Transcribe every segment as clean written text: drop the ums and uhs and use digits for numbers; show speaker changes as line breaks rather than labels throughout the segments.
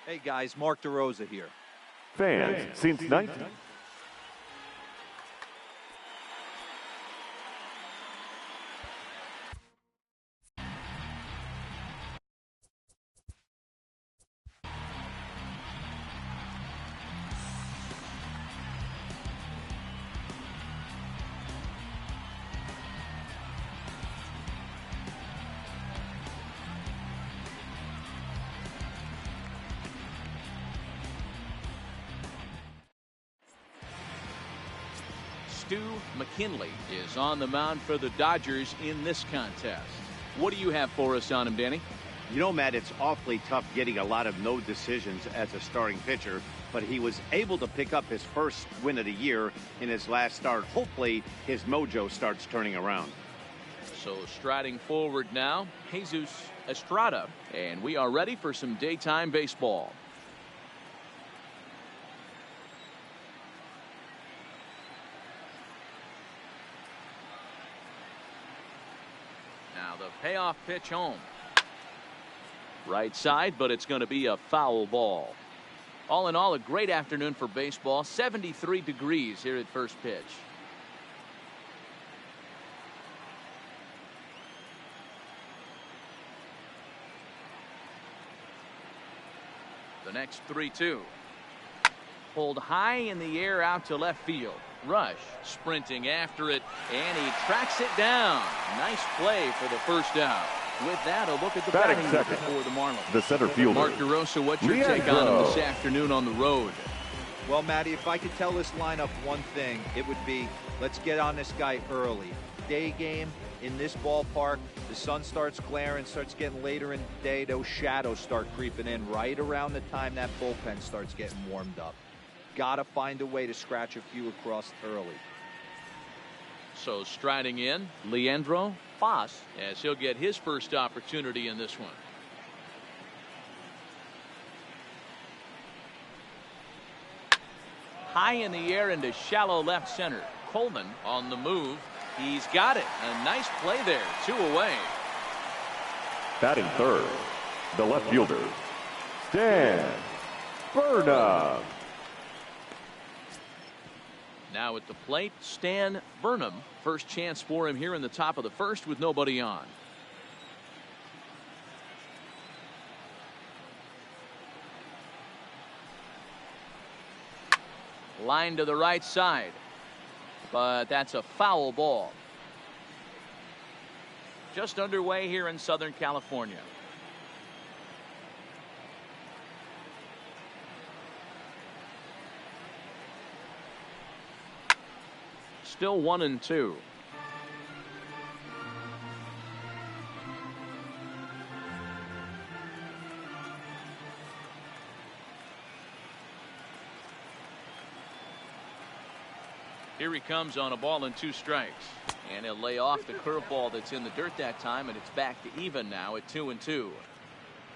Hey guys, Mark DeRosa here.
Fans since 19...
Stu McKinley is on the mound for the Dodgers in this contest. What do you have for us on him, Danny?
You know, Matt, it's awfully tough getting a lot of no decisions as a starting pitcher, but he was able to pick up his first win of the year in his last start. Hopefully his mojo starts turning around.
So striding forward now, Jesus Estrada, and we are ready for some daytime baseball. Now the payoff pitch home. Right side, but it's going to be a foul ball. All in all, a great afternoon for baseball. 73 degrees here at first pitch. The next 3-2. Pulled high in the air out to left field. Rush sprinting after it, and he tracks it down. Nice play for the first out. With that, a look at the batting second for the Marlins.
The center fielder.
Mark DeRosa, what's your take on him this afternoon on the road?
Well, Matty, if I could tell this lineup one thing, it would be let's get on this guy early. Day game in this ballpark, the sun starts glaring, starts getting later in the day, those shadows start creeping in right around the time that bullpen starts getting warmed up. Gotta find a way to scratch a few across early.
So striding in, Leandro Foss, as he'll get his first opportunity in this one. High in the air into shallow left center. Coleman on the move. He's got it. A nice play there. 2 away.
Batting third, the left fielder, Stan Burnham.
Now at the plate, Stan Burnham. First chance for him here in the top of the first with nobody on. Line to the right side, but that's a foul ball. Just underway here in Southern California. Still 1-2. Here he comes on a ball and 2 strikes, and he'll lay off the curveball that's in the dirt that time, and it's back to even now at 2-2.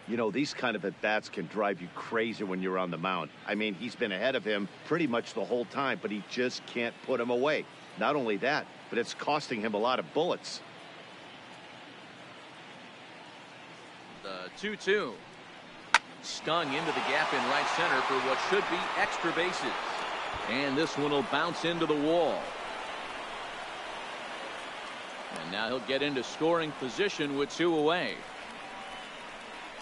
You know, these kind of at-bats can drive you crazy when you're on the mound. I mean, he's been ahead of him pretty much the whole time, but he just can't put him away. Not only that, but it's costing him a lot of bullets.
The 2-2. Stung into the gap in right center for what should be extra bases. And this one will bounce into the wall. And now he'll get into scoring position with 2 away.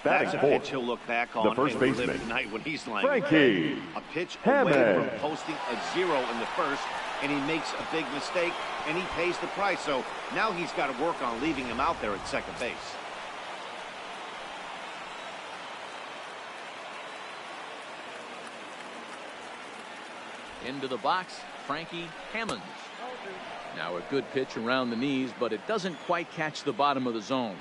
That's a pitch he'll look back on
the first baseman
tonight when he's lying.
Frankie
a pitch
Hammond.
away from posting a 0 in the first, and he makes a big mistake, and he pays the price. So now he's got to work on leaving him out there at second base.
Into the box, Frankie Hammonds. Now a good pitch around the knees, but it doesn't quite catch the bottom of the zone.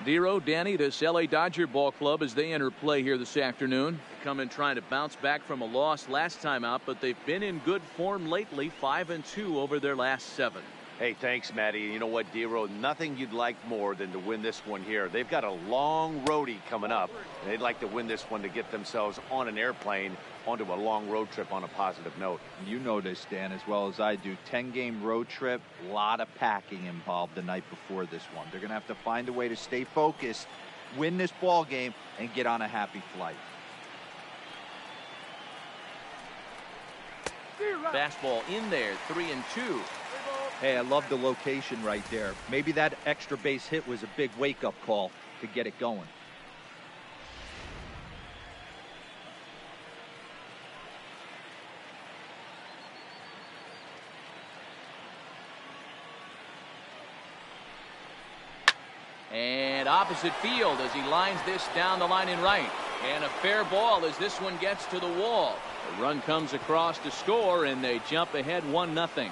Dero, Danny, this LA Dodger ball club as they enter play here this afternoon. Come in trying to bounce back from a loss last time out, but they've been in good form lately, 5-2 over their last 7.
Hey, thanks, Matty. You know what, Dero? Nothing you'd like more than to win this one here. They've got a long roadie coming up, and they'd like to win this one to get themselves on an airplane onto a long road trip on a positive note.
You know this, Dan, as well as I do. 10-game road trip, a lot of packing involved the night before this one. They're going to have to find a way to stay focused, win this ball game, and get on a happy flight.
Fastball in there, 3-2.
Hey, I love the location right there. Maybe that extra base hit was a big wake-up call to get it going.
And opposite field as he lines this down the line in right. And a fair ball as this one gets to the wall. The run comes across to score, and they jump ahead 1-0.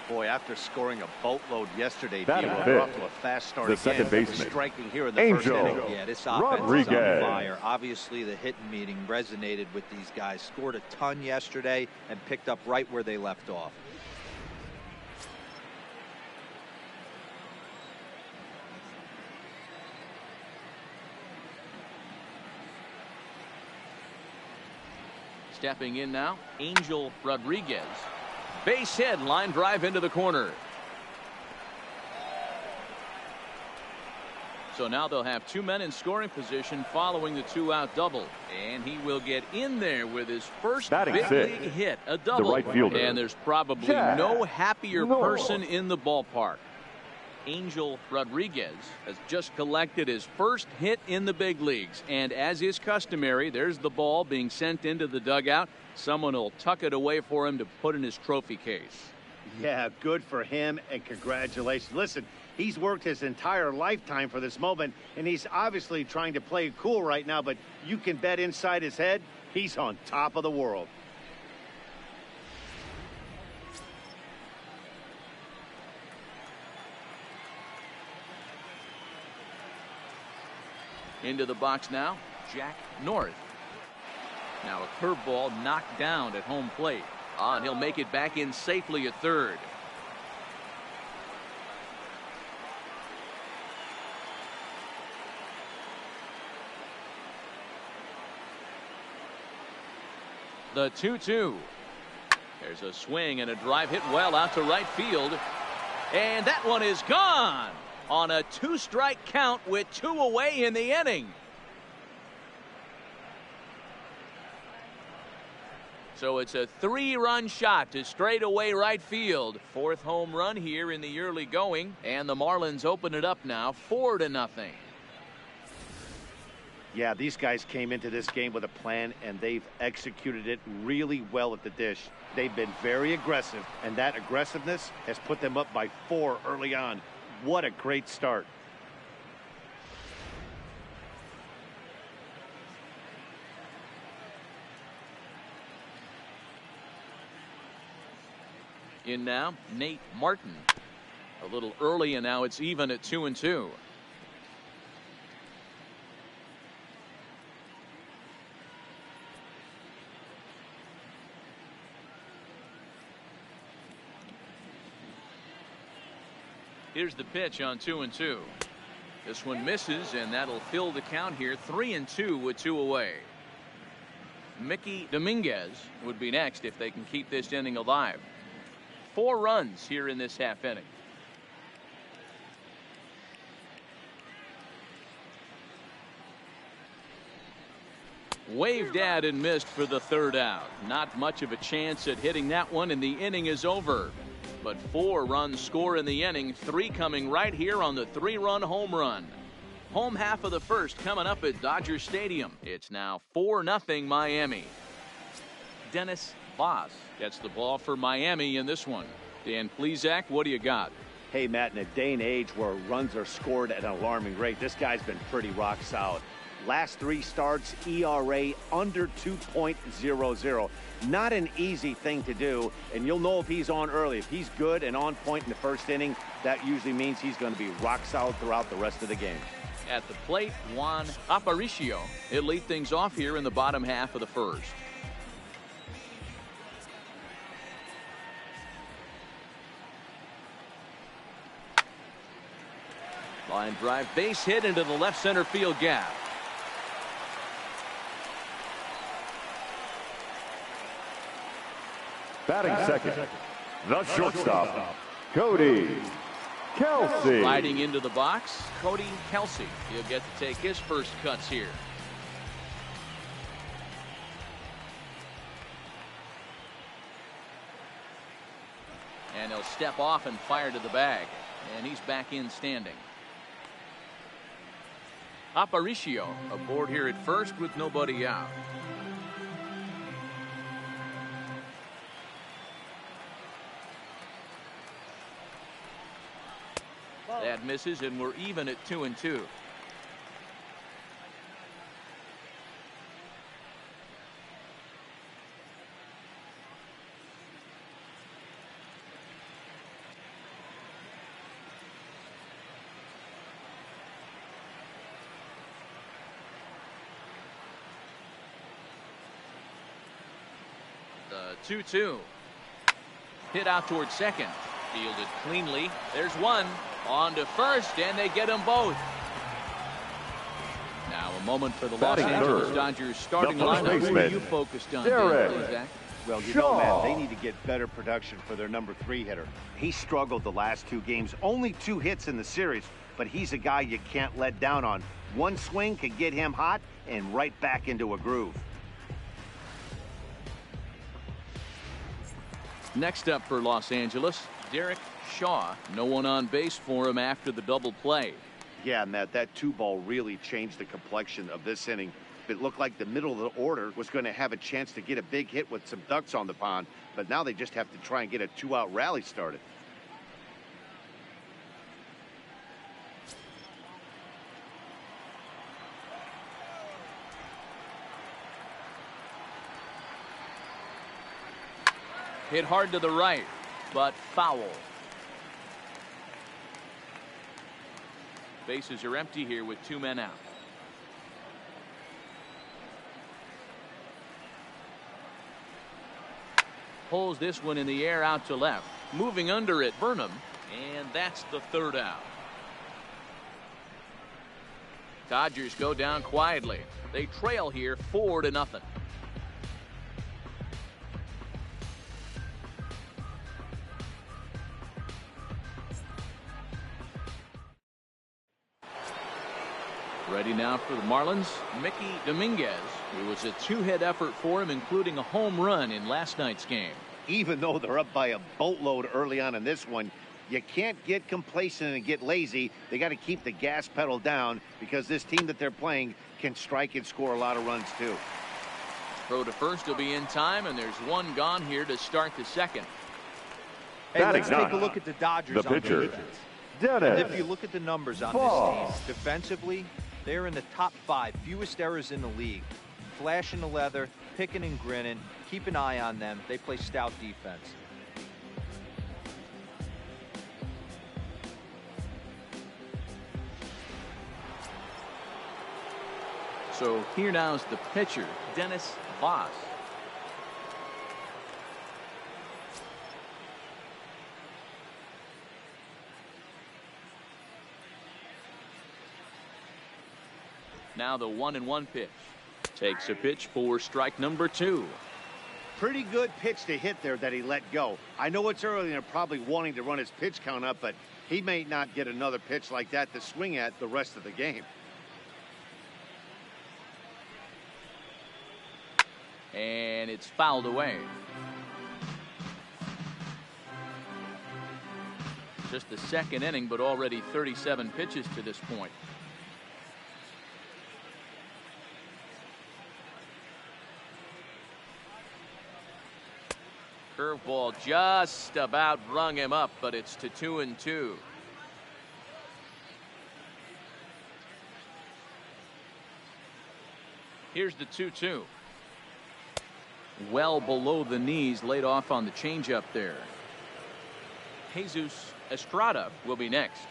Boy, after scoring a boatload yesterday,
Batting
they're off to a fast start
the
again.
second baseman,
Striking here in the
Angel
first inning.
Yeah, this offense
Rodriguez.
is on fire. Obviously, the hitting meeting resonated with these guys. Scored a ton yesterday and picked up right where they left off.
Stepping in now, Angel Rodriguez. Base hit, line drive into the corner. So now they'll have 2 men in scoring position following the 2-out double. And he will get in there with his first
Batting
big
sixth,
league hit, a double.
the right fielder,
And there's probably
Jack
no happier
North.
person in the ballpark. Angel Rodriguez has just collected his first hit in the big leagues. And as is customary, there's the ball being sent into the dugout. Someone will tuck it away for him to put in his trophy case.
Yeah, good for him, and congratulations. Listen, he's worked his entire lifetime for this moment, and he's obviously trying to play cool right now, but you can bet inside his head, he's on top of the world.
Into the box now, Jack North. Now a curveball knocked down at home plate. And he'll make it back in safely at third. The 2-2. There's a swing and a drive hit well out to right field. And that one is gone on a 2-strike count with 2 away in the inning. So it's a 3-run shot to straightaway right field. 4th home run here in the early going. And the Marlins open it up now 4-0.
Yeah, these guys came into this game with a plan, and they've executed it really well at the dish. They've been very aggressive, and that aggressiveness has put them up by 4 early on. What a great start.
In now, Nate Martin. A little early, and now it's even at 2-2. Here's the pitch on 2-2. This one misses, and that'll fill the count here. 3-2 with 2 away. Mickey Dominguez would be next if they can keep this inning alive. 4 runs here in this half inning. Waved at and missed for the 3rd out. Not much of a chance at hitting that one, and the inning is over. But 4 runs score in the inning, 3 coming right here on the 3-run home run. Home half of the first coming up at Dodger Stadium. It's now 4-0 Miami. Dennis Voss gets the ball for Miami in this one. Dan Plesac, what do you got?
Hey, Matt, in a day and age where runs are scored at an alarming rate, this guy's been pretty rock solid. Last 3 starts, ERA under 2.00. Not an easy thing to do, and you'll know if he's on early. If he's good and on point in the first inning, that usually means he's going to be rock solid throughout the rest of the game.
At the plate, Juan Aparicio. He'll lead things off here in the bottom half of the first. Line drive, base hit into the left center field gap.
Batting second, the shortstop, Cody Kelsey.
Riding into the box, Cody Kelsey. He'll get to take his first cuts here. And he'll step off and fire to the bag. And he's back in standing. Aparicio aboard here at first with nobody out. That misses, and we're even at 2-2. The 2-2. Hit out towards second. Fielded cleanly. There's one. On to first, and they get them both. Now a moment for the Los Angeles Dodgers starting lineup. Who are you focused on?
Well, you know, Matt, they need to get better production for their number 3 hitter. He struggled the last 2 games. Only 2 hits in the series, but he's a guy you can't let down on. One swing could get him hot and right back into a groove.
Next up for Los Angeles, Derek Shaw. No one on base for him after the double play.
Yeah, Matt, that 2-ball really changed the complexion of this inning. It looked like the middle of the order was going to have a chance to get a big hit with some ducks on the pond, but now they just have to try and get a 2-out rally started.
Hit hard to the right, but foul. Bases are empty here with 2 men out. Pulls this one in the air out to left. Moving under it, Burnham, and that's the 3rd out. Dodgers go down quietly. They trail here 4-0. Ready now for the Marlins, Mickey Dominguez. It was a 2-hit effort for him, including a home run in last night's game.
Even though they're up by a boatload early on in this one, you can't get complacent and get lazy. They got to keep the gas pedal down because this team that they're playing can strike and score a lot of runs too.
Throw to first will be in time, and there's one gone here to start the second.
Hey, let's take a look at the Dodgers
The
on
pitcher,
defense.
Dennis.
And if you look at the numbers on this team, defensively, they're in the top 5, fewest errors in the league. Flashing the leather, picking and grinning. Keep an eye on them. They play stout defense.
So here now is the pitcher, Dennis Voss. Now the 1-1 pitch. Takes a pitch for strike number 2.
Pretty good pitch to hit there that he let go. I know it's early and they're probably wanting to run his pitch count up, but he may not get another pitch like that to swing at the rest of the game.
And it's fouled away. Just the 2nd inning, but already 37 pitches to this point. Curveball just about rung him up, but it's to 2-2. Here's the 2-2. Well below the knees, laid off on the changeup there. Jesus Estrada will be next.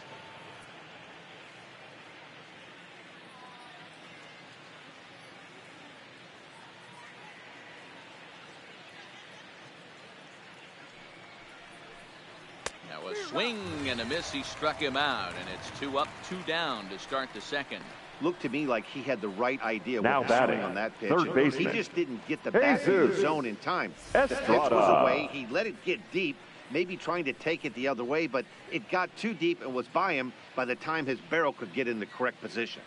Now a swing and a miss. He struck him out, and it's 2 up, 2 down to start the second.
Looked to me like he had the right idea
Now
with the swing
batting,
on that pitch.
third baseman,
He just didn't get the back of the
Jesus
zone in time. The pitch was
Estrada.
away. He let it get deep, maybe trying to take it the other way, but it got too deep and was by him by the time his barrel could get in the correct position.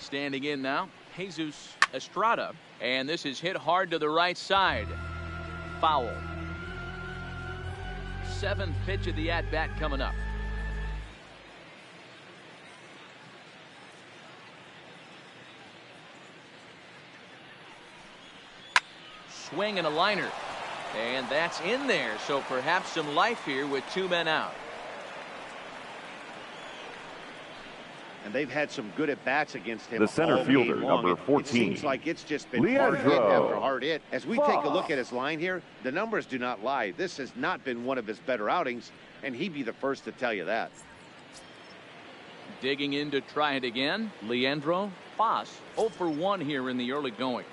Standing in now, Jesus Estrada. And this is hit hard to the right side. Foul. 7th pitch of the at-bat coming up. Swing and a liner. And that's in there, so perhaps some life here with 2 men out.
And they've had some good at-bats against him.
The center
all
fielder,
game long.
number 14.
It seems like it's just been
Leandro
hard hit after hard hit. As we take a look
Foss.
at his line here, the numbers do not lie. This has not been one of his better outings, and he'd be the first to tell you that.
Digging in to try it again, Leandro Foss. 0 for 1 here in the early going.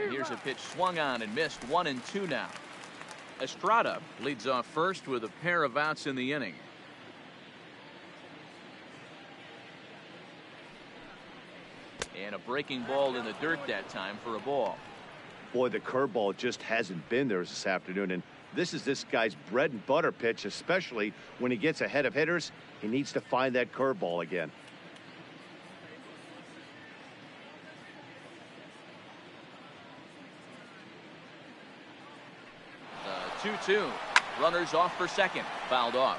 Here's a pitch swung on and missed. 1-2 now. Estrada leads off first with a pair of outs in the inning. And a breaking ball in the dirt that time for a ball.
Boy, the curveball just hasn't been there this afternoon, and this is this guy's bread and butter pitch, especially when he gets ahead of hitters. He needs to find that curveball again.
The 2-2. Runners off for second. Fouled off.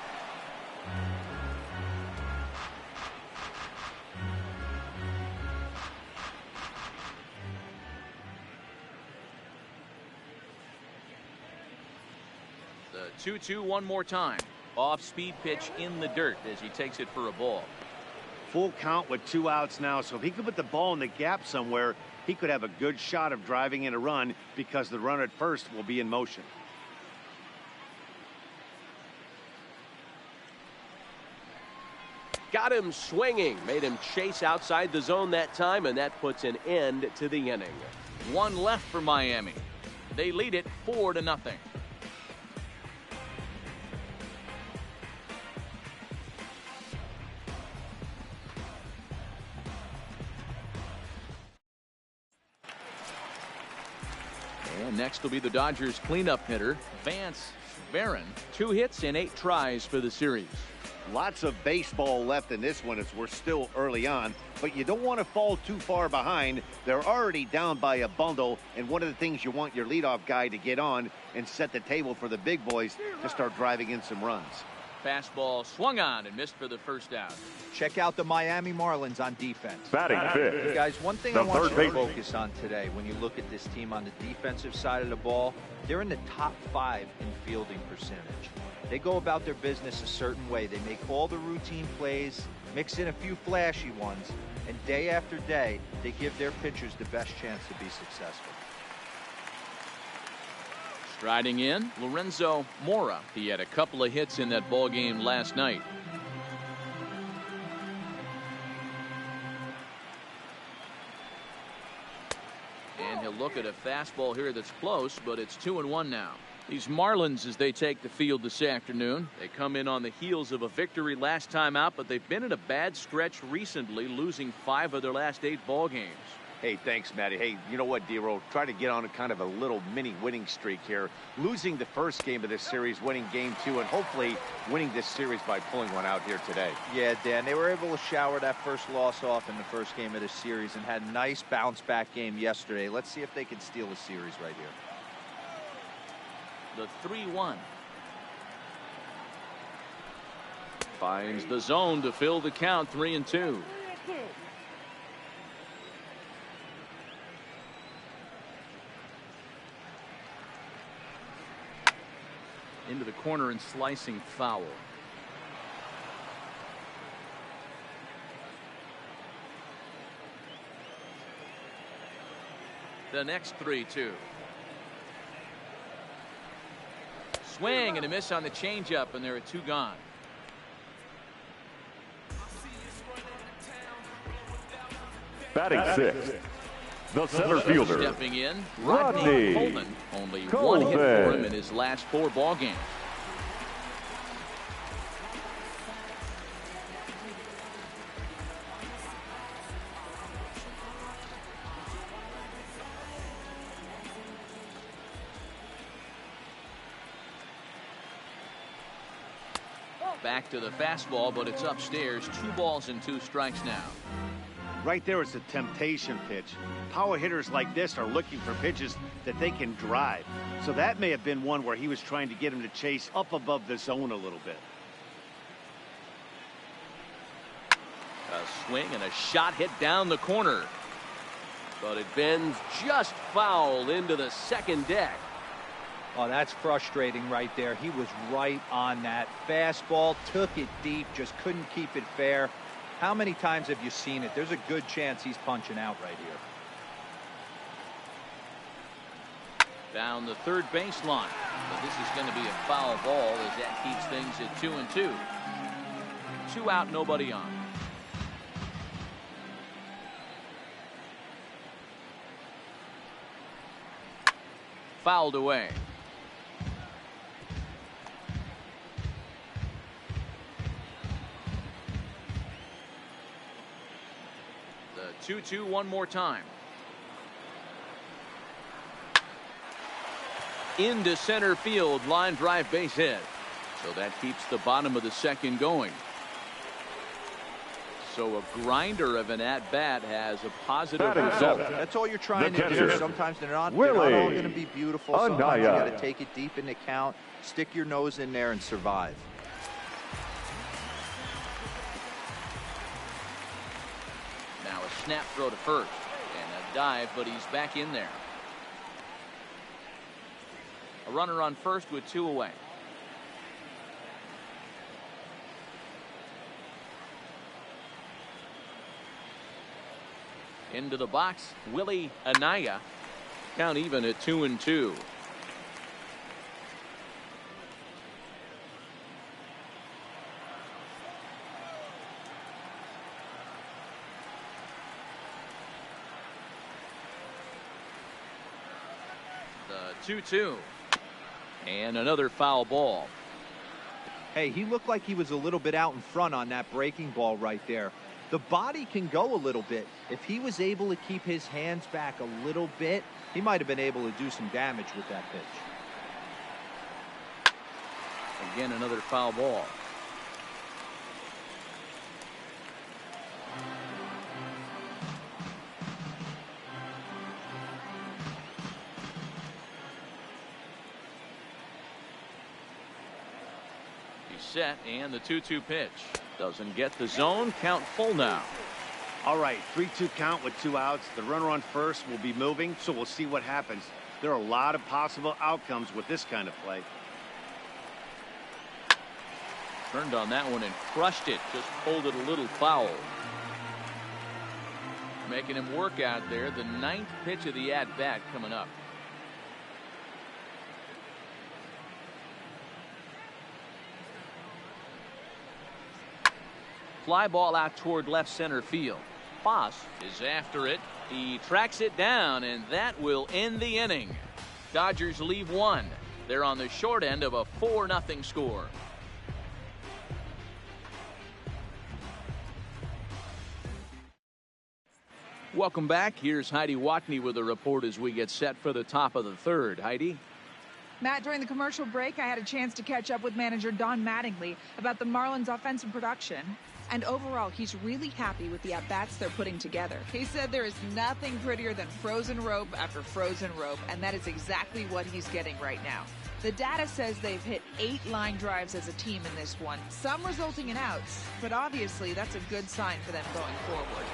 The 2-2 one more time. Off-speed pitch in the dirt as he takes it for a ball.
Full count with 2 outs now, so if he could put the ball in the gap somewhere, he could have a good shot of driving in a run because the runner at first will be in motion.
Got him swinging, made him chase outside the zone that time, and that puts an end to the inning.
1 left for Miami. They lead it 4-0. And next will be the Dodgers cleanup hitter, Vance Barron. 2 hits and 8 tries for the series.
Lots of baseball left in this one as we're still early on, but you don't want to fall too far behind. They're already down by a bundle, and one of the things you want your leadoff guy to get on and set the table for the big boys to start driving in some runs.
Fastball swung on and missed for the first out.
Check out the Miami Marlins on defense.
Batting
Hey
fifth,
guys, one thing
the
I want you
third
to
baseman.
focus on today when you look at this team on the defensive side of the ball, they're in the top 5 in fielding percentage. They go about their business a certain way. They make all the routine plays, mix in a few flashy ones, and day after day, they give their pitchers the best chance to be successful.
Striding in, Lorenzo Mora. He had a couple of hits in that ball game last night. And he'll look at a fastball here that's close, but it's 2-1 now. These Marlins, as they take the field this afternoon, they come in on the heels of a victory last time out, but they've been in a bad stretch recently, losing 5 of their last 8 ball games.
Hey, thanks, Matty. Hey, you know what, D-Roll? Try to get on a kind of a little mini winning streak here. Losing the first game of this series, winning game 2, and hopefully winning this series by pulling one out here today.
Yeah, Dan, they were able to shower that first loss off in the first game of the series and had a nice bounce-back game yesterday. Let's see if they can steal the series right here.
The 3-1. Finds the zone to fill the count. 3-2. Into the corner and slicing foul. The next 3-2. Swing and a miss on the changeup, and there are 2 gone.
Batting sixth, the center fielder,
Stepping in,
Rodney
Coleman. Only 1 hit for him in his last 4 ball games. Back to the fastball, but it's upstairs. 2 balls and 2 strikes now.
Right there is a temptation pitch. Power hitters like this are looking for pitches that they can drive. So that may have been one where he was trying to get him to chase up above the zone a little bit.
A swing and a shot hit down the corner. But it bends just foul into the second deck.
Oh, that's frustrating right there. He was right on that. Fastball, took it deep, just couldn't keep it fair. How many times have you seen it? There's a good chance he's punching out right here.
Down the third baseline. But this is going to be a foul ball as that keeps things at 2-2. 2 out, nobody on. Fouled away. The 2-2 one more time. Into center field, line drive, base hit. So that keeps the bottom of the second going. So a grinder of an at-bat has a positive result.
That's all you're trying to do. Sometimes they're not all going to be beautiful. Sometimes you got to take it deep into count, stick your nose in there, and survive.
Now a snap throw to first. And a dive, but he's back in there. A runner on first with 2 away. Into the box, Willie Anaya. Count even at 2-2. The 2-2. And another foul ball.
Hey, he looked like he was a little bit out in front on that breaking ball right there. The body can go a little bit. If he was able to keep his hands back a little bit, he might have been able to do some damage with that pitch.
Again, another foul ball. He's set, and the 2-2 pitch. Doesn't get the zone. Count full now.
All right, 3-2 count with 2 outs. The runner on first will be moving, so we'll see what happens. There are a lot of possible outcomes with this kind of play.
Turned on that one and crushed it. Just pulled it a little foul. Making him work out there. The 9th pitch of the at-bat coming up. Fly ball out toward left center field. Foss is after it. He tracks it down, and that will end the inning. Dodgers leave 1. They're on the short end of a 4-0 score. Welcome back. Here's Heidi Watney with a report as we get set for the top of the third. Heidi?
Matt, during the commercial break, I had a chance to catch up with manager Don Mattingly about the Marlins' offensive production. And overall, he's really happy with the at-bats they're putting together.
He said there is nothing prettier than frozen rope after frozen rope, and that is exactly what he's getting right now. The data says they've hit 8 line drives as a team in this one, some resulting in outs, but obviously that's a good sign for them going forward.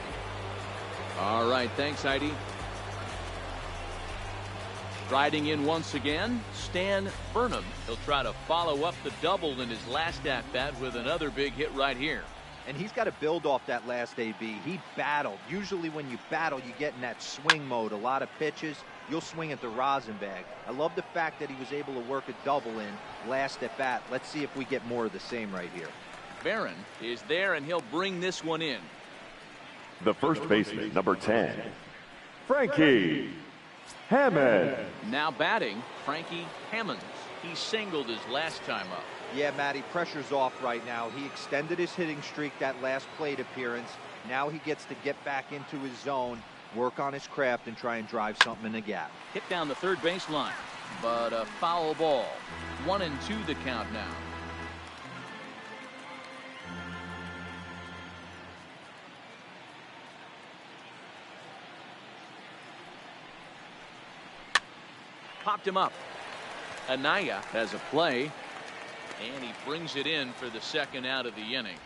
All right, thanks, Heidi. Riding in once again, Stan Burnham. He'll try to follow up the double in his last at-bat with another big hit right here.
And he's got to build off that last AB. He battled. Usually when you battle, you get in that swing mode. A lot of pitches, you'll swing at the rosin bag. I love the fact that he was able to work a double in last at bat. Let's see if we get more of the same right here.
Barron is there, and he'll bring this one in.
The first baseman, number 10, Frankie Hammond.
Now batting, Frankie Hammonds. He singled his last time up.
Yeah, Matty, pressure's off right now. He extended his hitting streak that last plate appearance. Now he gets to get back into his zone, work on his craft, and try and drive something in the gap.
Hit down the third baseline, but a foul ball. 1-2 the count now. popped him up. Anaya has a play, and he brings it in for the second out of the inning.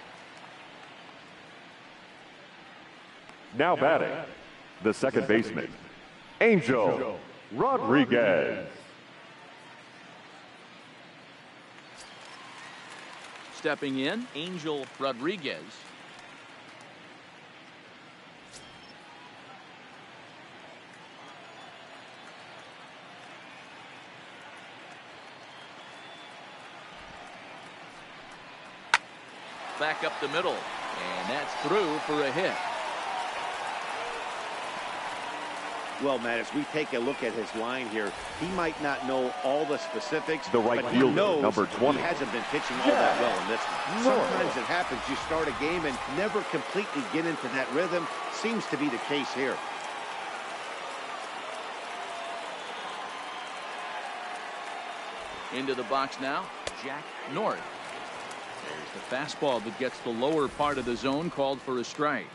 Now batting, the second baseman, Angel Rodriguez.
Stepping in, Angel Rodriguez. Back up the middle, and that's through for a hit.
Well, Matt, as we take a look at his line here, he might not know all the specifics.
The right
but
fielder,
he knows
number 20.
He hasn't been pitching all that well in this one. Sometimes it happens. You start a game and never completely get into that rhythm. Seems to be the case here.
Into the box now, Jack North. There's the fastball that gets the lower part of the zone, called for a strike.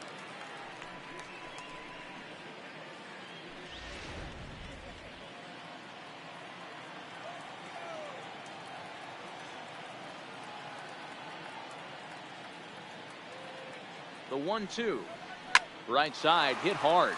The 1-2. Right side, hit hard.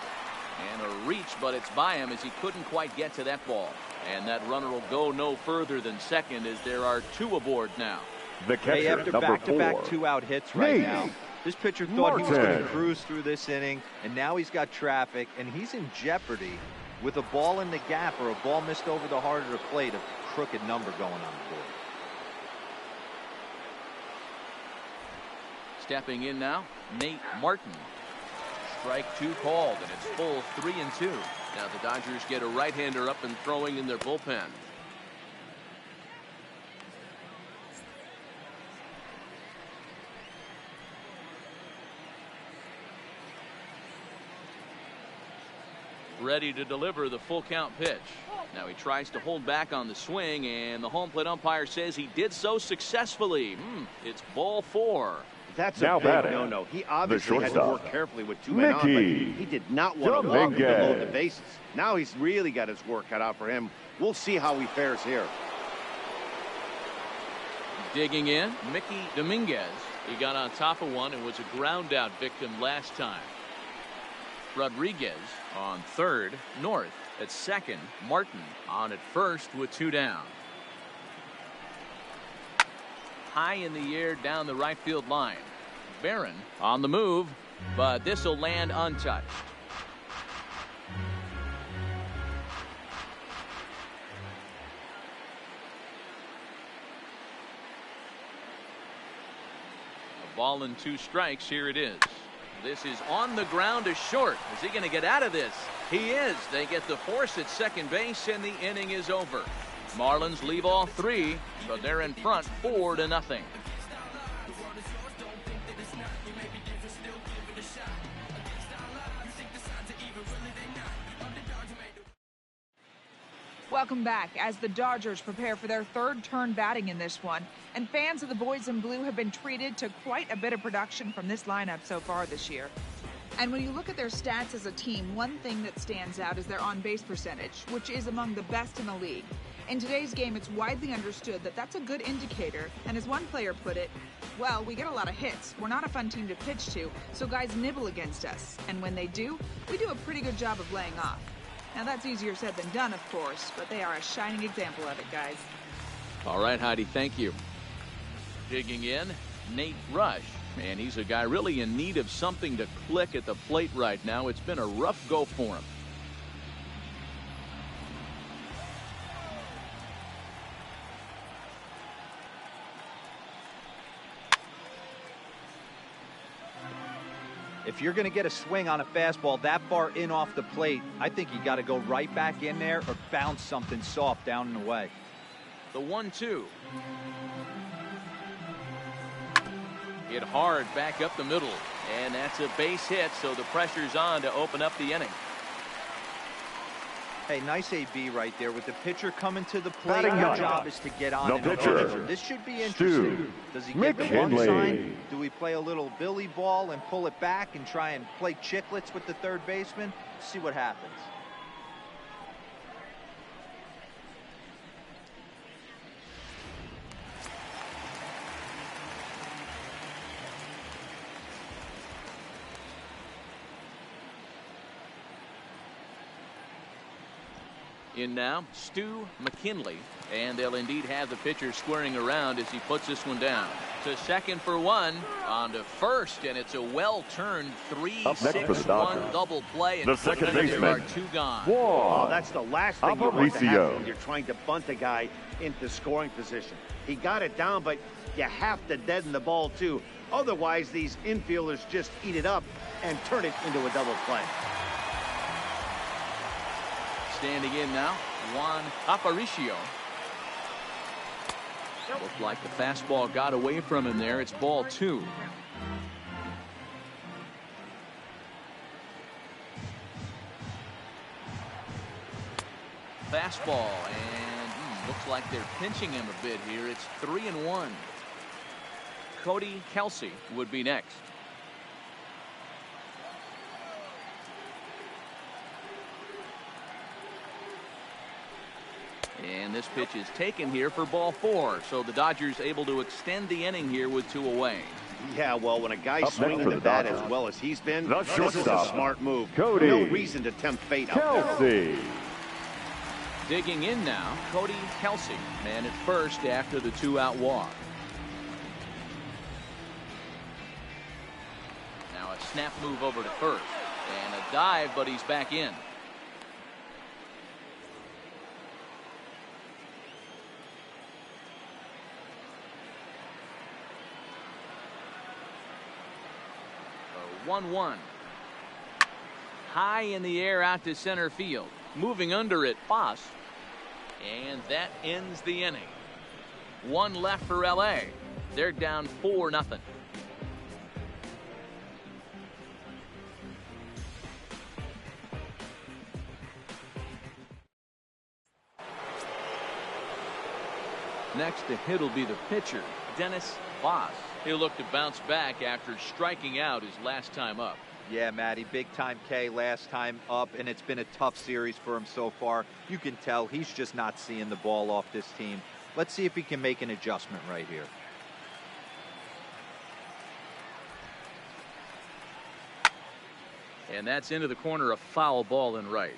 And a reach, but it's by him as he couldn't quite get to that ball. And that runner will go no further than second as there are two aboard now.
The catcher,
after
number
back-to-back
4.
two-out hits right now. This pitcher thought he was going to
Martin.
cruise through this inning, and now he's got traffic, and he's in jeopardy with a ball in the gap or a ball missed over the heart of the plate, a crooked number going on the board.
Stepping in now, Nate Martin. Strike 2 called, and it's full 3-2. Now the Dodgers get a right-hander up and throwing in their bullpen. Ready to deliver the full count pitch. Now he tries to hold back on the swing, and the home plate umpire says he did so successfully. It's ball 4.
That's
Now
a big
batting,
no-no. He obviously had to
shortstop,
work carefully with 2 men on, but
Mickey
he did not want to walk to
Dominguez.
load the bases. Now he's really got his work cut out for him. We'll see how he fares here.
Digging in, Mickey Dominguez. He got on top of one and was a ground out victim last time. Rodriguez on third, North at second, Martin on at first with 2 down. High in the air down the right field line. Barron on the move, but this will land untouched. A ball and 2 strikes. Here it is. This is on the ground to short. Is he going to get out of this? He is. They get the force at second base, and the inning is over. Marlins leave all 3, but they're in front 4-0.
Welcome back as the Dodgers prepare for their third turn batting in this one. And fans of the boys in blue have been treated to quite a bit of production from this lineup so far this year. And when you look at their stats as a team, one thing that stands out is their on-base percentage, which is among the best in the league. In today's game, it's widely understood that that's a good indicator, and as one player put it, well, we get a lot of hits. We're not a fun team to pitch to, so guys nibble against us. And when they do, we do a pretty good job of laying off. Now, that's easier said than done, of course, but they are a shining example of it, guys.
All right, Heidi, thank you. Digging in, Nate Rush. Man, he's a guy really in need of something to click at the plate right now. It's been a rough go for him.
If you're going to get a swing on a fastball that far in off the plate, I think you got to go right back in there or bounce something soft down and away.
The 1-2. Hit hard back up the middle, and that's a base hit, so the pressure's on to open up the inning.
Hey, nice AB right there with the pitcher coming to the plate.
Batting
Your
ninth.
job is to get on
The
and
pitcher,
over. This should be
Stu
interesting. Does he get the one
McKinley.
sign? Do we play a little Billy ball and pull it back and try and play chicklets with the third baseman? See what happens.
In now, Stu McKinley. And they'll indeed have the pitcher squaring around as he puts this one down. To second for one, on to first, and it's a well-turned 3-6-1 double play. And
the second baseman,
there are two gone.
Oh, that's the last thing you want to
Aparicio.
happen when you're trying to bunt a guy into scoring position. He got it down, but you have to deaden the ball too. Otherwise, these infielders just eat it up and turn it into a double play.
Standing in now, Juan Aparicio. Looked like the fastball got away from him there. It's ball 2. Fastball, and looks like they're pinching him a bit here. It's 3-1. Cody Kelsey would be next. And this pitch is taken here for ball 4. So the Dodgers able to extend the inning here with 2 away.
Yeah, well, when a guy's swinging the bat as well as he's been,
the
this is a smart move.
Cody
No reason to tempt fate out there.
Kelsey.
Digging in now, Cody Kelsey, man at first after the 2-out walk. Now a snap move over to first, and a dive, but he's back in. A 1-1. High in the air out to center field. Moving under it, Foss. And that ends the inning. 1 left for LA. They're down 4-0. Next to hit will be the pitcher, Dennis Voss. He'll look to bounce back after striking out his last time up.
Yeah, Matty, big time K last time up, and it's been a tough series for him so far. You can tell he's just not seeing the ball off this team. Let's see if he can make an adjustment right here.
And that's into the corner, a foul ball in right.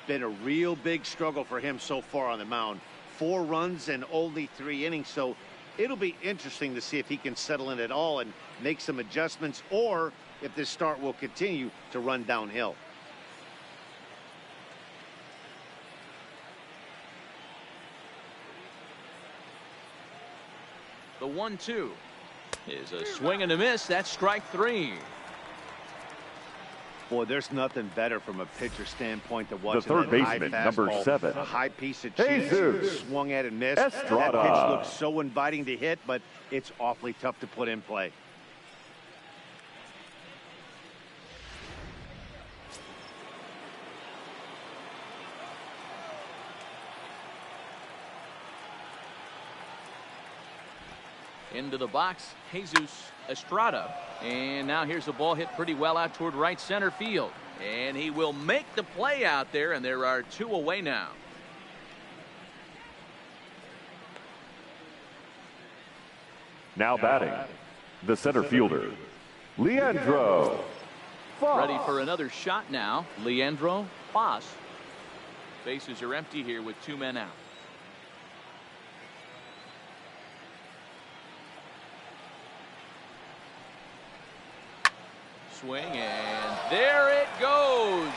Been a real big struggle for him so far on the mound. 4 runs and only 3 innings, so it'll be interesting to see if he can settle in at all and make some adjustments, or if this start will continue to run downhill.
The 1-2 is a swing and a miss. That's strike 3.
Boy, there's nothing better from a pitcher standpoint to watching
The third
that high
baseman,
fastball.
number 7.
A high piece of cheese.
Jesus
Swung at and missed.
Estrada.
That pitch looks so inviting to hit, but it's awfully tough to put in play.
Into the box, Jesus Estrada. And now here's the ball hit pretty well out toward right center field. And he will make the play out there, and there are 2 away now.
Now batting, the center fielder, Leandro Foss.
Ready for another shot now, Leandro Foss. Bases are empty here with 2 men out. Swing, and there it goes.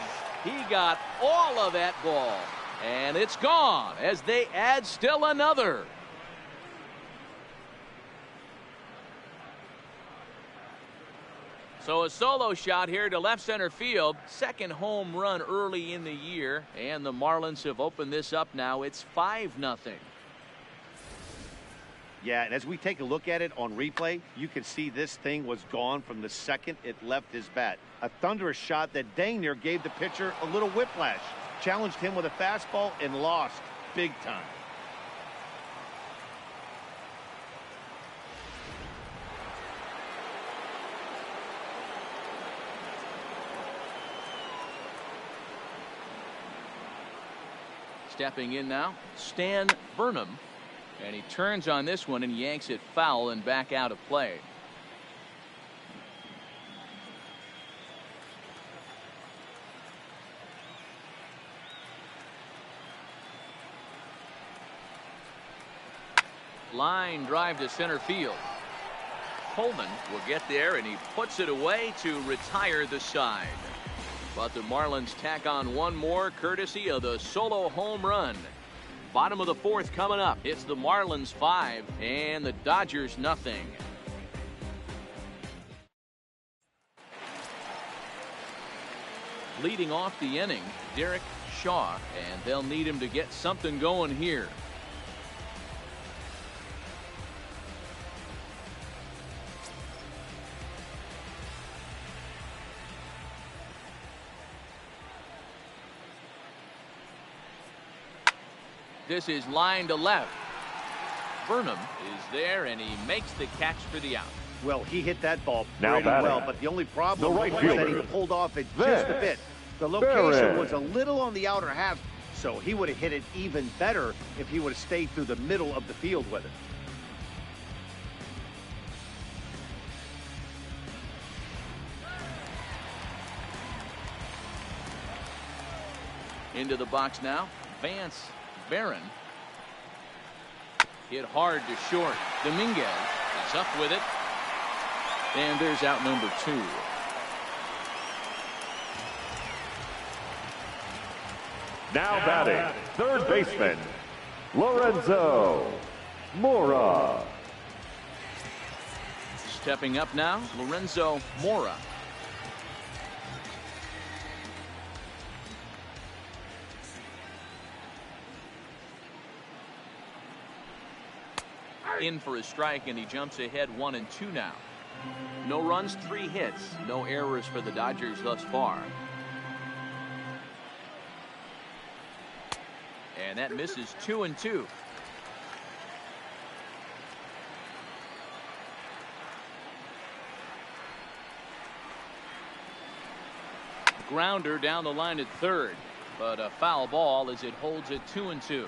He got all of that ball, and it's gone as they add still another. So a solo shot here to left center field. Second home run early in the year, and the Marlins have opened this up now. It's 5-0.
Yeah, and as we take a look at it on replay, you can see this thing was gone from the second it left his bat. A thunderous shot that dang near gave the pitcher a little whiplash. Challenged him with a fastball and lost big time.
Stepping in now, Stan Burnham. And he turns on this one and yanks it foul and back out of play. Line drive to center field. Coleman will get there, and he puts it away to retire the side. But the Marlins tack on one more courtesy of the solo home run. Bottom of the fourth coming up. It's the Marlins 5 and the Dodgers nothing. Leading off the inning, Derek Shaw, and they'll need him to get something going here. This is line to left. Burnham is there, and he makes the catch for the out.
Well, he hit that ball
Now
pretty
batting,
well, but the only problem
the right
was
fielder,
that he pulled off it
Vince
just a bit. The location
Barrett.
was a little on the outer half, so he would have hit it even better if he would have stayed through the middle of the field with it.
Into the box now, Vance Barron. Hit hard to short. Dominguez is up with it. And there's out number 2.
Now batting, third baseman, Lorenzo Mora.
Stepping up now, Lorenzo Mora. In for a strike, and he jumps ahead 1-2 now. No runs, 3 hits, no errors for the Dodgers thus far. And that misses 2-2. Grounder down the line at third, but a foul ball as it holds it 2-2.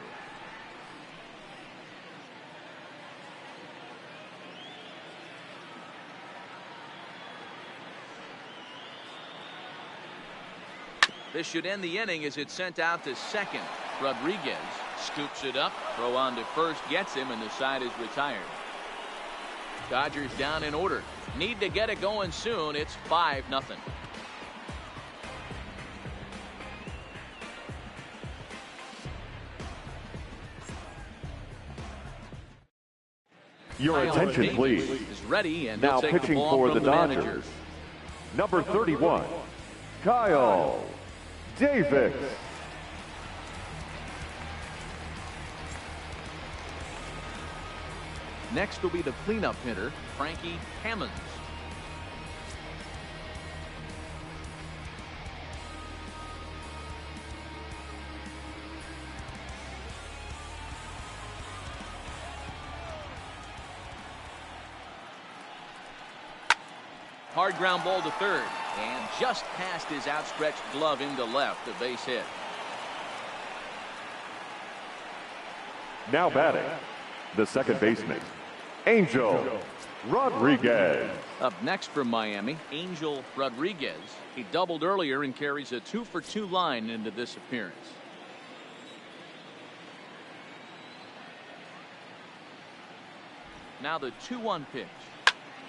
This should end the inning as it's sent out to second. Rodriguez scoops it up. Throw on to first gets him, and the side is retired. Dodgers down in order. Need to get it going soon. It's 5-0.
Your attention, please.
Is ready, and
Now
he'll take
pitching
the ball
for
from
the
manager.
Dodgers, number 31, Kyle Davis.
Next will be the cleanup hitter, Frankie Hammonds. Hard ground ball to third, and just past his outstretched glove into left, a base hit.
Now batting, the second baseman, Angel Rodriguez.
Up next from Miami, Angel Rodriguez. He doubled earlier and carries a 2-for-2 line into this appearance. Now the 2-1 pitch.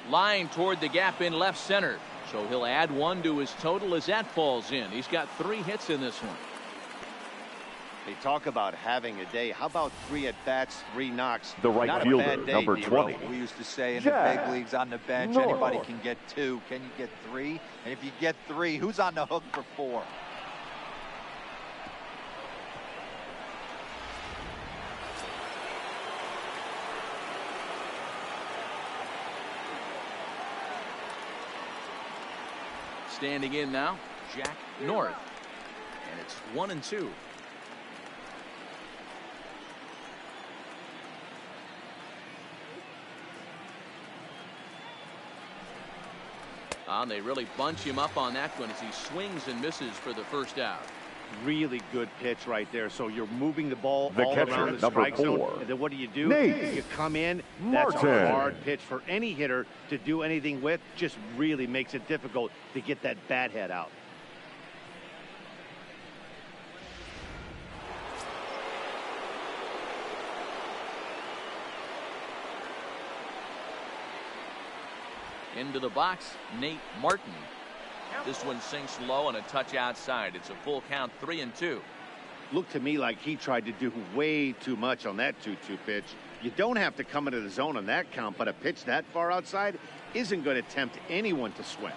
Line toward the gap in left center. So he'll add 1 to his total as that falls in. He's got 3 hits in this one.
They talk about having a day. How about 3 at-bats, 3 knocks?
The right
Not a
fielder,
bad day,
number
D-Row.
20.
We used to say in
Jack
the big leagues on the bench,
North.
anybody can get 2. Can you get 3? And if you get 3, who's on the hook for 4?
Standing in now, Jack North. And it's 1-2. They really bunch him up on that one as he swings and misses for the first out.
Really good pitch right there. So you're moving the ball
The
all
catcher,
around the
number
strike zone.
4,
And then what do?
Nate
You come in. That's
Martin.
a hard pitch for any hitter to do anything with. Just really makes it difficult to get that bat head out.
Into the box, Nate Martin. This one sinks low and a touch outside. It's a full count, 3-2.
Looked to me like he tried to do way too much on that 2-2 pitch. You don't have to come into the zone on that count, but a pitch that far outside isn't going to tempt anyone to swing.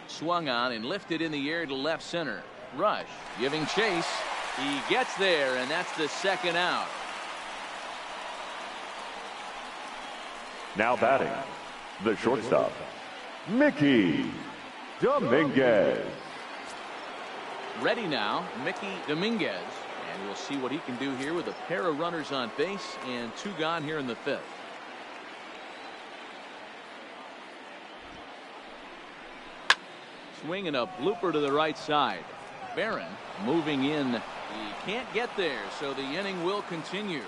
Swung on and lifted in the air to left center. Rush giving chase. He gets there, and that's the second out.
Now batting, the shortstop, Mickey Dominguez.
Ready now, Mickey Dominguez. And we'll see what he can do here with a pair of runners on base and 2 gone here in the 5th. Swinging a blooper to the right side. Barron moving in. He can't get there, so the inning will continue.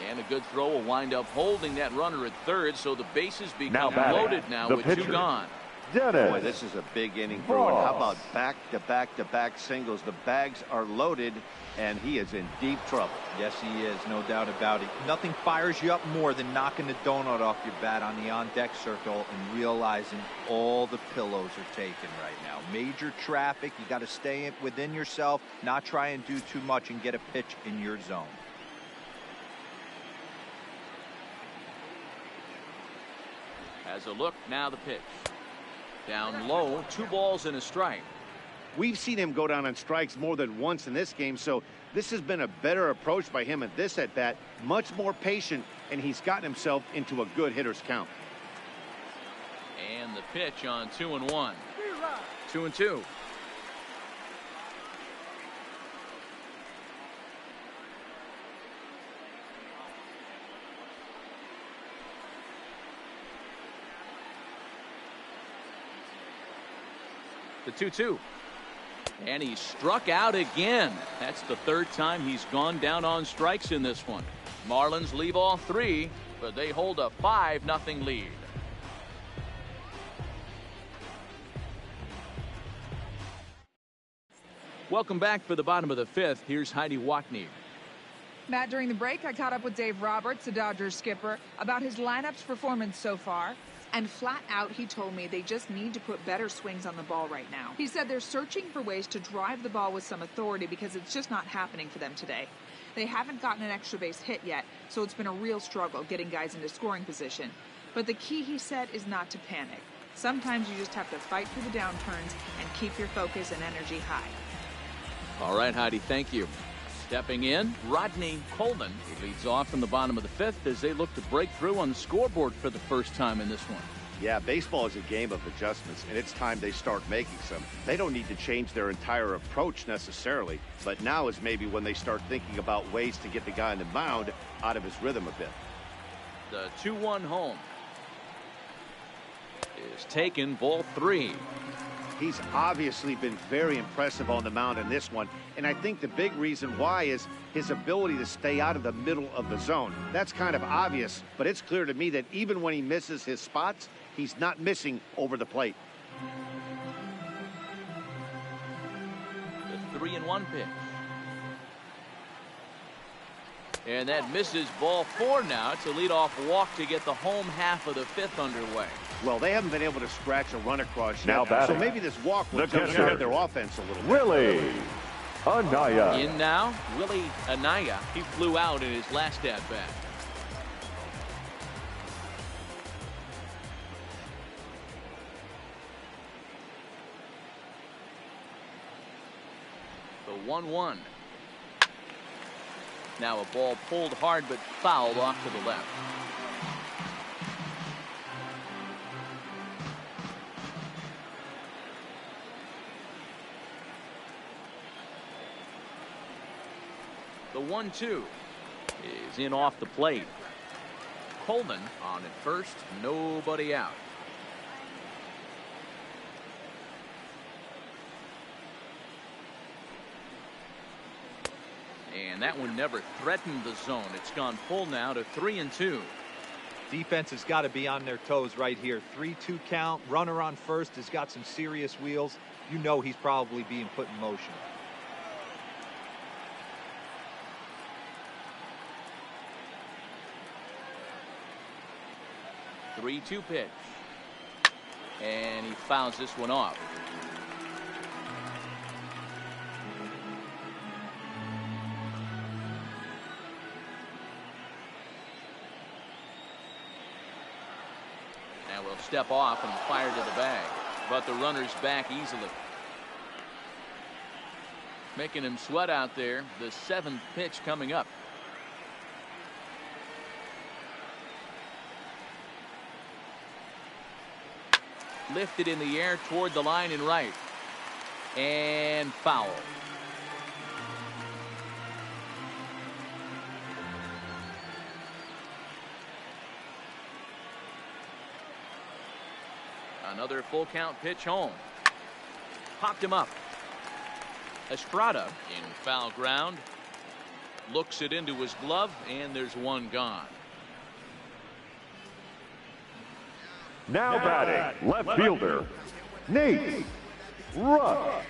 And a good throw will wind up holding that runner at third, so the bases become loaded now with
pitcher,
2 gone.
Dennis.
Boy, this is a big inning for him. How about back-to-back-to-back singles? The bags are loaded, and he is in deep trouble.
Yes, he is, no doubt about it. Nothing fires you up more than knocking the donut off your bat on the on-deck circle and realizing all the pillows are taken right now. Major traffic. You got to stay within yourself, not try and do too much and get a pitch in your zone.
Has a look, now the pitch. Down low, 2 balls and a strike.
We've seen him go down on strikes more than once in this game, so this has been a better approach by him at this at-bat. Much more patient, and he's gotten himself into a good hitter's count.
And the pitch on 2-1. 2-2. The 2-2. And he struck out again. That's the 3rd time he's gone down on strikes in this one. Marlins leave all 3, but they hold a 5-0 lead. Welcome back for the bottom of the 5th. Here's Heidi Watney.
Matt, during the break, I caught up with Dave Roberts, the Dodgers skipper, about his lineup's performance so far. And flat out, he told me they just need to put better swings on the ball right now. He said they're searching for ways to drive the ball with some authority because it's just not happening for them today. They haven't gotten an extra base hit yet, so it's been a real struggle getting guys into scoring position. But the key, he said, is not to panic. Sometimes you just have to fight through the downturns and keep your focus and energy high.
All right, Heidi, thank you. Stepping in, Rodney Coleman. He leads off in the bottom of the 5th as they look to break through on the scoreboard for the first time in this one.
Yeah, baseball is a game of adjustments, and it's time they start making some. They don't need to change their entire approach necessarily, but now is maybe when they start thinking about ways to get the guy on the mound out of his rhythm a bit.
The 2-1 home is taken, ball 3.
He's obviously been very impressive on the mound in this one, and I think the big reason why is his ability to stay out of the middle of the zone. That's kind of obvious, but it's clear to me that even when he misses his spots, he's not missing over the plate.
The 3-1 pitch. And that misses, ball 4 now. It's a leadoff walk to get the home half of the 5th underway.
Well, they haven't been able to scratch a run across
now
yet, so maybe this walk will jumpstart their offense a little bit.
Willie Anaya.
In now, Willie Anaya. He flew out in his last at-bat. The 1-1. Now a ball pulled hard but fouled off to the left. The 1-2 is in off the plate. Coleman on at first, nobody out. And that one never threatened the zone. It's gone full now to 3-2.
Defense has got to be on their toes right here. 3-2 count. Runner on first has got some serious wheels. You know he's probably being put in motion.
3-2 pitch. And he fouls this one off. Now we'll step off and fire to the bag. But the runner's back easily. Making him sweat out there. The 7th pitch coming up. Lifted in the air toward the line and right. And foul. Another full count pitch home. Popped him up. Estrada in foul ground. Looks it into his glove, and there's one gone.
Now batting, left fielder, Nate Rush.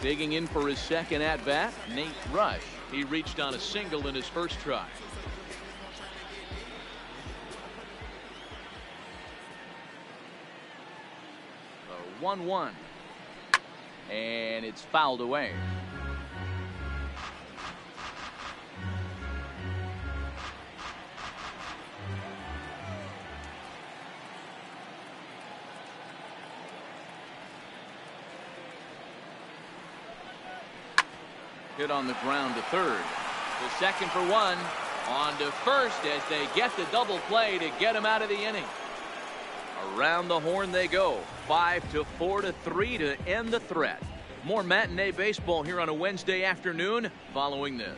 Digging in for his second at-bat, Nate Rush. He reached on a single in his first try. The 1-1. And it's fouled away. Hit on the ground to third. The second for one. On to first as they get the double play to get him out of the inning. Around the horn they go. 5-4-3 to end the threat. More matinee baseball here on a Wednesday afternoon following this.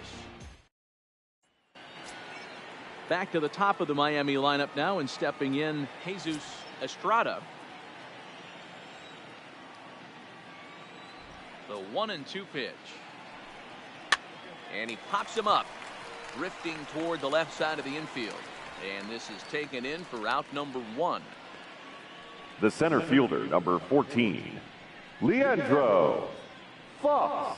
Back to the top of the Miami lineup now, and stepping in Jesus Estrada. The 1-2 pitch. And he pops him up, drifting toward the left side of the infield. And this is taken in for out number 1.
The center fielder, number 14, Leandro Foss.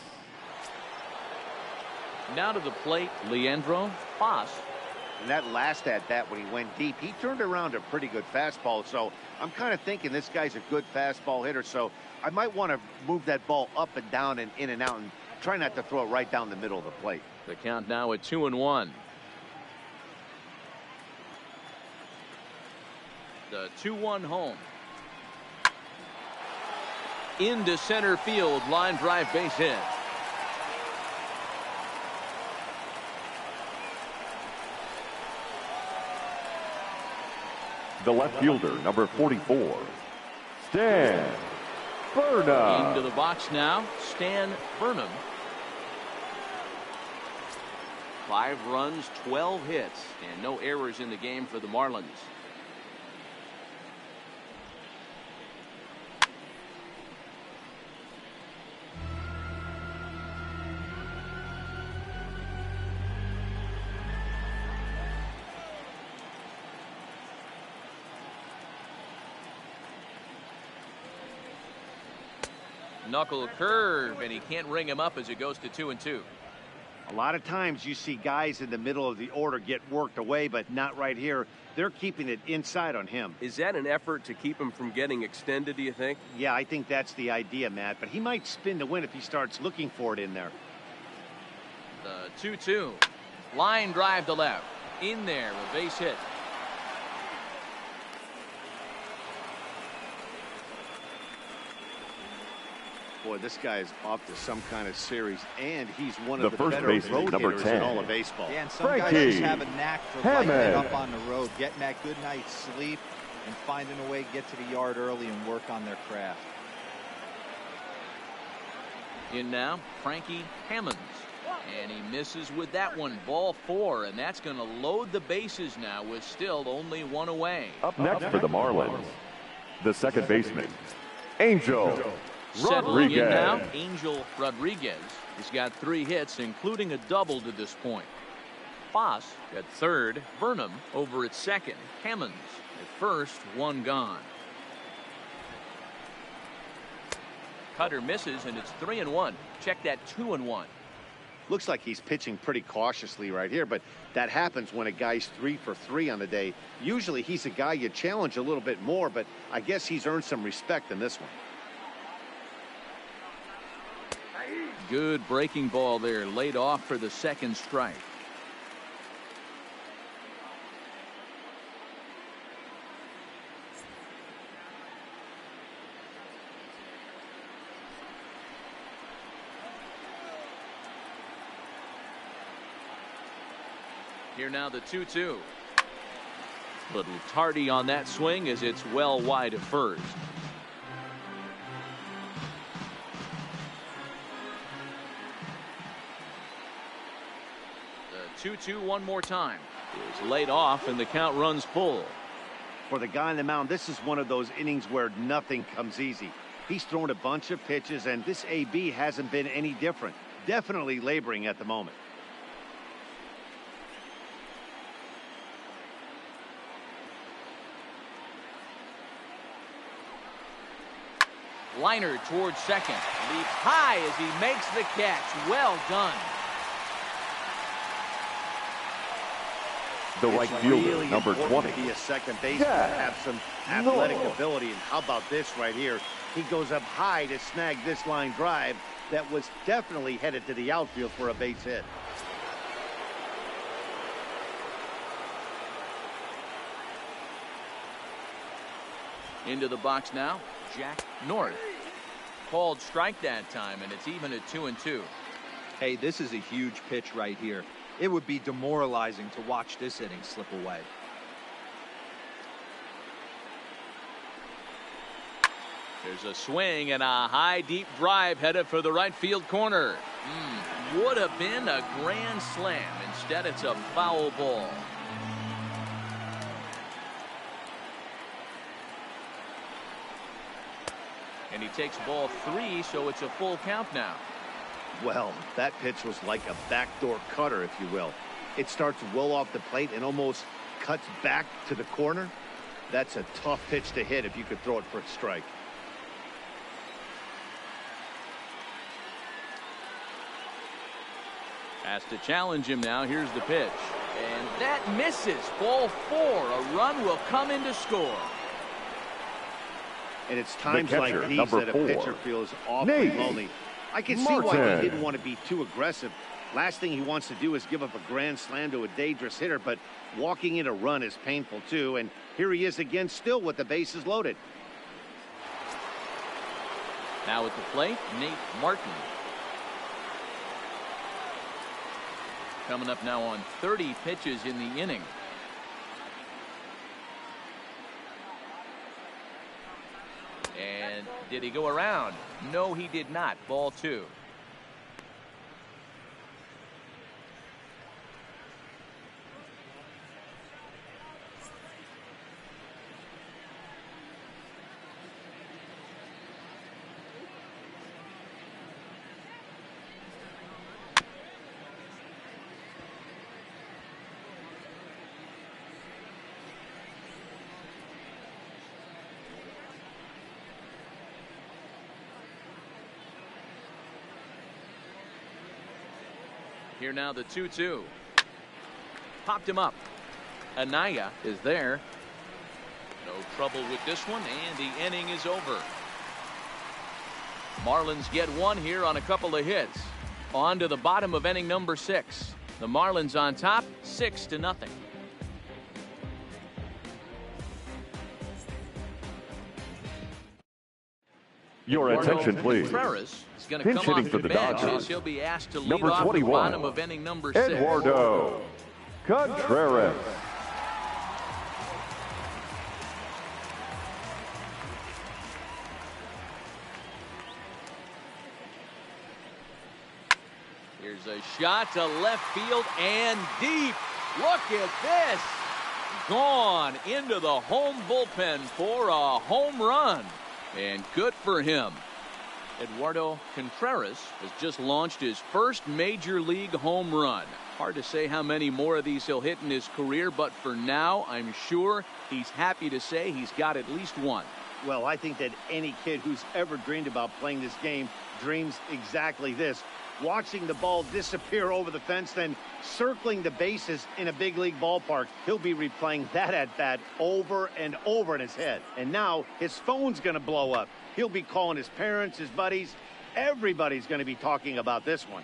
Now to the plate, Leandro Foss.
And that last at bat when he went deep, he turned around a pretty good fastball. So I'm kind of thinking this guy's a good fastball hitter. So I might want to move that ball up and down and in and out and try not to throw it right down the middle of the plate.
The count now at 2-1. The 2-1 home. Into center field, line drive, base hit.
The left fielder, number 44, Stan Burnham.
Into the box now, Stan Burnham. 5 runs, 12 hits, and no errors in the game for the Marlins. Knuckle curve, and he can't ring him up as it goes to 2-2.
A lot of times you see guys in the middle of the order get worked away, but not right here. They're keeping it inside on him.
Is that an effort to keep him from getting extended, do you think?
Yeah, I think that's the idea, Matt. But he might spin to win if he starts looking for it in there.
The 2-2. Line drive to left. In there, a base hit.
Boy, this guy is off to some kind of series, and he's one of the
first
better
baseman,
road
number
hitters
10.
in all of baseball.
Yeah, and some
Frankie
guys just have a knack for lighting it
Hammond.
up on the road, getting that good night's sleep, and finding a way to get to the yard early and work on their craft.
In now, Frankie Hammonds. And he misses with that one. Ball 4, and that's going to load the bases now with still only 1 away.
Up next for the Marlins, the second baseman, Angel
Settling in now,
Rodriguez.
Angel Rodriguez. He's got 3 hits, including a double to this point. Foss at third, Burnham over at second, Hammonds at first, 1 gone. Cutter misses, and it's 3-1. Check that 2-1.
Looks like he's pitching pretty cautiously right here, but that happens when a guy's 3 for 3 on the day. Usually he's a guy you challenge a little bit more, but I guess he's earned some respect in this one.
Good breaking ball there, laid off for the second strike. Here now the 2-2. Little tardy on that swing as it's well wide of first. The 2-2 one more time is laid off and the count runs full.
For the guy on the mound, this is one of those innings where nothing comes easy. He's thrown a bunch of pitches, and this AB hasn't been any different. Definitely laboring at the moment.
Liner towards second. Leaps high as he makes the catch. Well done.
The right fielder,
really
number 20.
To be a second baseman, have some athletic ability. And how about this right here? He goes up high to snag this line drive that was definitely headed to the outfield for a base hit.
Into the box now, Jack North. Called strike that time, and it's even at 2-2.
Hey, this is a huge pitch right here. It would be demoralizing to watch this inning slip away.
There's a swing and a high deep drive headed for the right field corner. Would have been a grand slam. Instead, it's a foul ball. And he takes ball 3, so it's a full count now.
Well, that pitch was like a backdoor cutter, if you will. It starts well off the plate and almost cuts back to the corner. That's a tough pitch to hit if you could throw it for a strike.
Has to challenge him now. Here's the pitch. And that misses. Ball 4. A run will come in to score.
And it's times
catcher,
like these
number
that a
4,
pitcher feels awfully
Nate
lonely. I can see why he didn't want to be too aggressive. Last thing he wants to do is give up a grand slam to a dangerous hitter, but walking in a run is painful too. And here he is again, still with the bases loaded.
Now at the plate, Nate Martin. Coming up now on 30 pitches in the inning. And did he go around? No, he did not. Ball 2. Here now the 2-2. Popped him up. Anaya is there. No trouble with this one, and the inning is over. Marlins get one here on a couple of hits. On to the bottom of inning number 6. The Marlins on top, 6-0.
Your attention, please.
Contreras is going to
Pinch
come
hitting
off
for
the
the
bench
Dodgers.
as he'll be asked to lead
Number
off the
21,
bottom of inning number 6.
Eduardo Contreras.
Here's a shot to left field and deep. Look at this. Gone into the home bullpen for a home run. And good for him. Eduardo Contreras has just launched his first major league home run. Hard to say how many more of these he'll hit in his career, but for now, I'm sure he's happy to say he's got at least one.
Well, I think that any kid who's ever dreamed about playing this game dreams exactly this. watching the ball disappear over the fence, then circling the bases in a big league ballpark. He'll be replaying that at-bat over and over in his head. And now his phone's going to blow up. He'll be calling his parents, his buddies. Everybody's going to be talking about this one.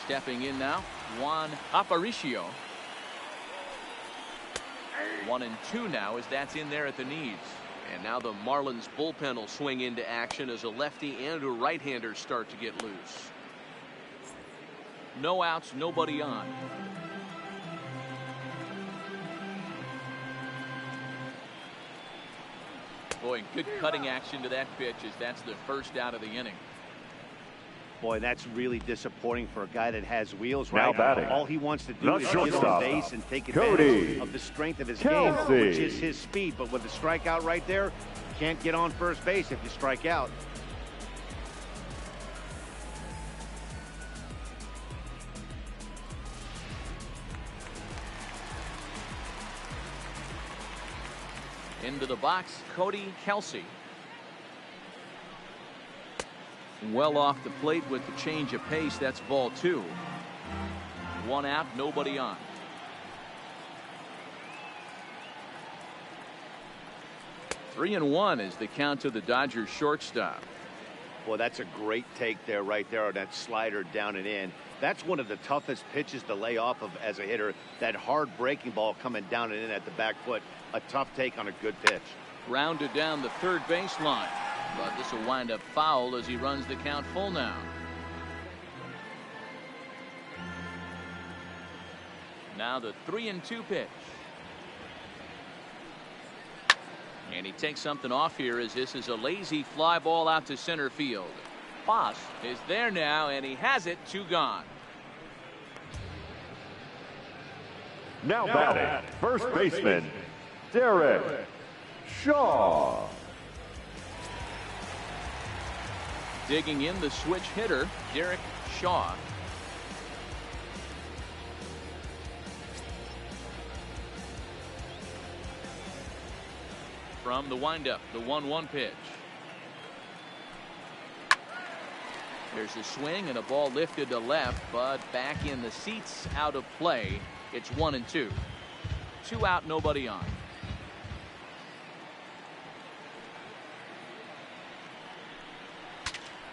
Stepping in now, Juan Aparicio. 1-2 now as that's in there at the knees.
And now the Marlins bullpen will swing into action as a lefty and a right-hander start to get loose.
No outs, nobody on. Boy, good cutting action to that pitch as that's the first out of the inning.
Boy, that's really disappointing for a guy that has wheels,
Now
right?
batting.
All he wants to do
The
is get
shortstop,
on base and take
Cody
advantage of the strength of his game,
Kelsey.
which is his speed. But with the strikeout right there, you can't get on first base if you strike out.
Into the box, Cody Kelsey. Well off the plate with the change of pace. That's ball 2. 1 out, nobody on. Three and 1 is the count to the Dodgers shortstop.
Boy, that's a great take there, right there on that slider down and in. That's one of the toughest pitches to lay off of as a hitter. That hard breaking ball coming down and in at the back foot. A tough take on a good pitch.
Grounded down the third baseline. But this will wind up foul as he runs the count full now. Now the 3-2 pitch. And he takes something off here as this is a lazy fly ball out to center field. Foss is there now and he has it. 2 gone.
Now batting, first baseman, Derek Shaw.
Digging in the switch hitter, Derek Shaw. From the windup, the 1-1 pitch. There's a swing and a ball lifted to left, but back in the seats, out of play. It's 1-2. 2 out, nobody on.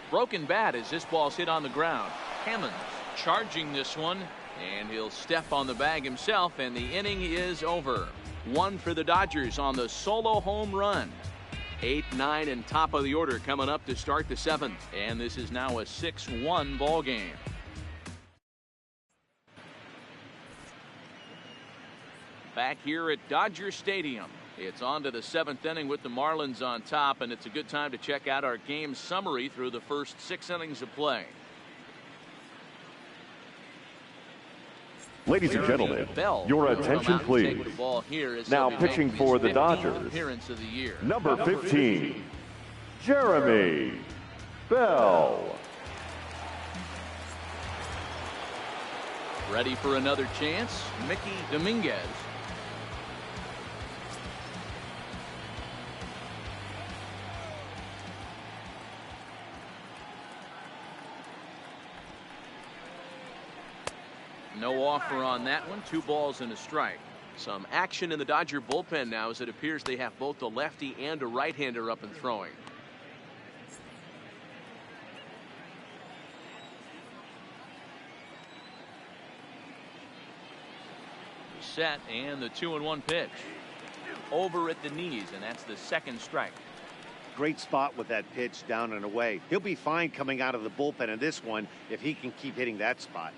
Broken bat as this ball's hit on the ground. Hammonds charging this one, and he'll step on the bag himself, and the inning is over. 1 for the Dodgers on the solo home run. 8, 9, and top of the order coming up to start the 7th, and this is now a 6-1 ball game. Back here at Dodger Stadium. It's on to the 7th inning with the Marlins on top, and it's a good time to check out our game summary through the first 6 innings of play.
Ladies and gentlemen,
Bell
your
will come
attention
out and take
please.
the ball here as
Now
he'll be
pitching
making
for
his
the
15th
Dodgers,
appearance of the year.
number 15, Jeremy Bell.
Ready for another chance, Mickey Dominguez. No offer on that one. 2 balls and a strike.
Some action in the Dodger bullpen now as it appears they have both a lefty and a right-hander up and throwing.
Set and the 2-1 pitch. Over at the knees, and that's the 2nd strike.
Great spot with that pitch down and away. He'll be fine coming out of the bullpen in this one if he can keep hitting that spot.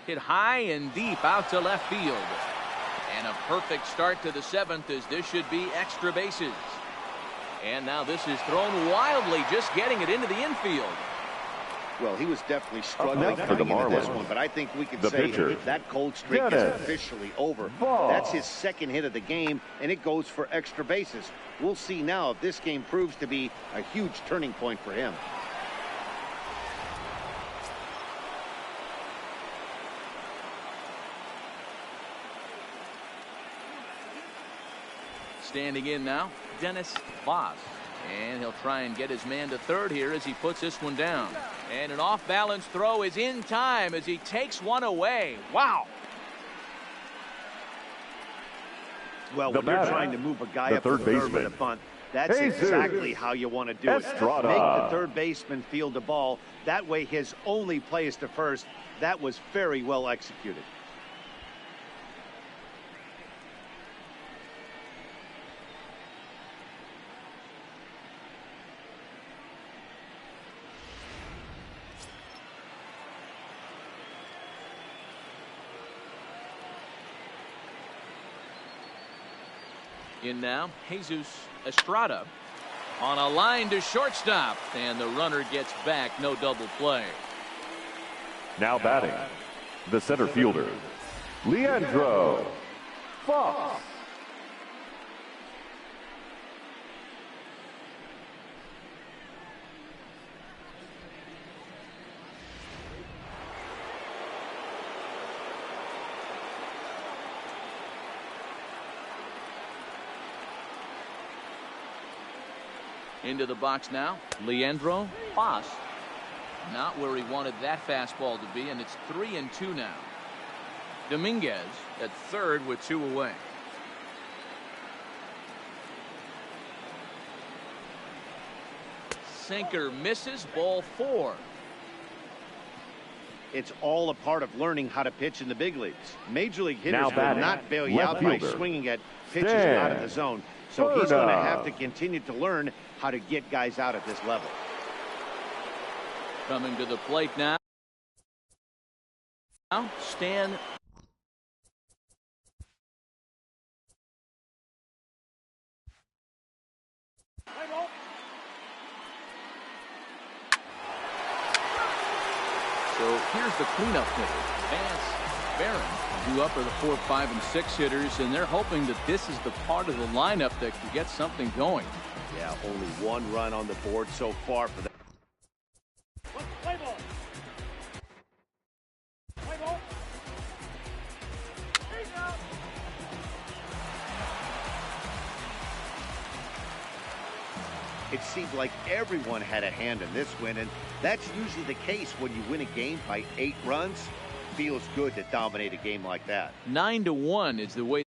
Hit high and deep out to left field. And a perfect start to the 7th, as this should be extra bases. And now this is thrown wildly, just getting it into the infield.
Well, he was definitely struggling
for the
coming into this
Marlins,
one, but I think we can
the
say
pitcher,
that cold streak is
Dennis
officially over.
Voss.
That's his second hit of the game, and it goes for extra bases. We'll see now if this game proves to be a huge turning point for him.
Standing in now, Dennis Voss. And he'll try and get his man to third here as he puts this one down. And an off-balance throw is in time as he takes one away. Wow.
Well, when you're trying to move a guy up to third with a bunt, that's exactly how you want to do it.
Estrada.
Make the third baseman field the ball. That way his only play is to first. That was very well executed.
In now, Jesus Estrada on a line to shortstop, and the runner gets back. No double play.
Now batting, the center fielder, Leandro Voss.
Into the box now, Leandro Voss. Not where he wanted that fastball to be, and it's 3-2 now. Dominguez at third with 2 away. Sinker misses, ball 4.
It's all a part of learning how to pitch in the big leagues. Major league hitters will
batting,
not bail you
left
out by
fielder,
swinging at pitches
Stan
out of the zone. So he's going to have
Berta.
to continue to learn how to get guys out at this level.
Coming to the plate now. Stan. So here's the cleanup hitter, Vance Barron. Due up are the 4, 5, and 6 hitters, and they're hoping that this is the part of the lineup that can get something going.
Yeah, only 1 run on the board so far for them. It seemed like everyone had a hand in this win, and that's usually the case when you win a game by 8 runs. Feels good to dominate a game like that.
9-1 is the way